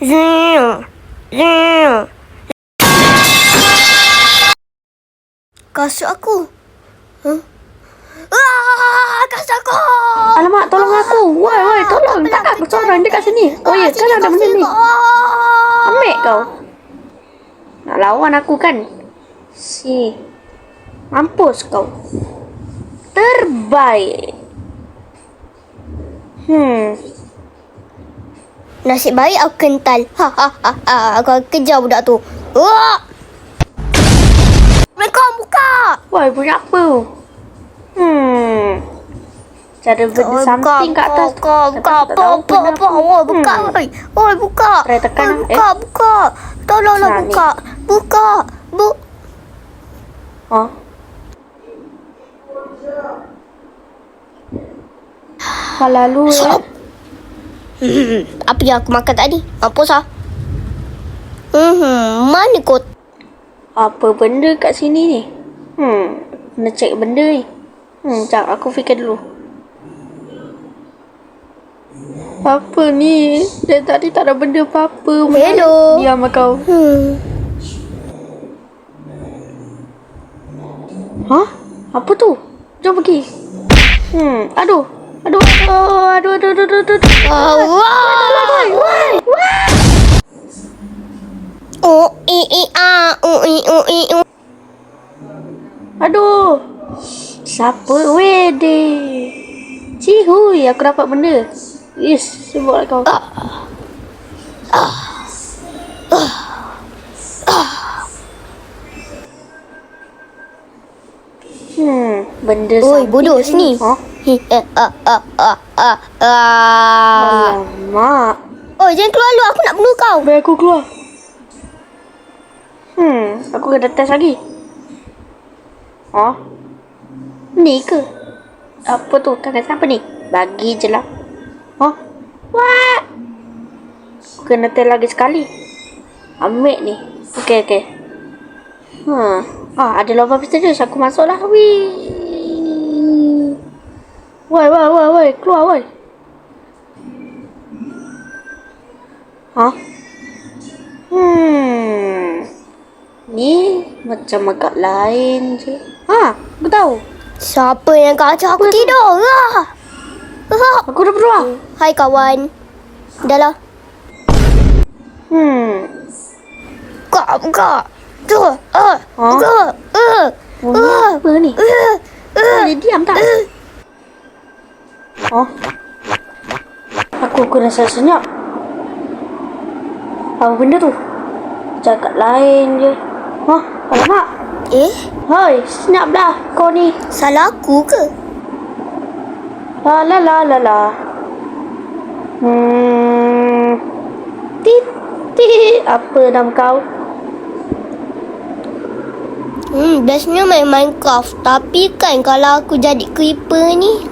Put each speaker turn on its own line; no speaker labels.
Zing. Zing. Kasut aku. Kasut aku.
Alamak, tolong aku. Woi, tolong. Tak aku seorang dekat sini. Oh ya, kan ada benda ni. Ambil kau. Nak lawan aku kan? Si. Mampus kau. Terbaik.
Nasib baik aku kental. Aku kejar budak tu. Mereka buka.
Woi, punya apa? Cara benda samping kat atas.
Buka. Oi, buka.
Try tekan.
Buka. Tolonglah
Sana
buka. Buka.
Oh. Lalu
Stop. Apa yang aku makan tadi? Mampus ah. Mana kau?
apa benda kat sini ni? Kena cek benda ni. Sekejap aku fikir dulu. Apa ni? Dari tadi tak ada benda apa-apa.
Hello.
Diam kau. Hah? Apa tu? Jom pergi. Aduh. Aduh. Siapa wede? Cihui, aku dapat benda. Yes, sebab kau. Benda
Oi, bodoh sini.
Ha? Alamak.
Oi, jangan keluar lu. Aku nak bunuh kau.
Biar aku keluar. Aku kena test lagi. Ni ke? Apa tu? Tangan siapa ni? Bagi je lah. What? Aku kena test lagi sekali. Ambil ni. Okey. Ada lubang misterius. Aku masuk lah. Woi. Keluar, woi. Ni macam agak lain je. Aku tahu.
Siapa yang kacau aku tidur?
Aku dah berdoa.
Hai kawan. Dah lah. Buka. Tu. Buka.
Apa ni? Dia diam tak? Aku rasa senyap. Apa benda tu? Cakap lain je. Alamak. Hai, senyap dah kau ni.
Salah aku ke?
La. Tit. Apa nama kau?
Biasanya main Minecraft. Tapi kan kalau aku jadi creeper ni,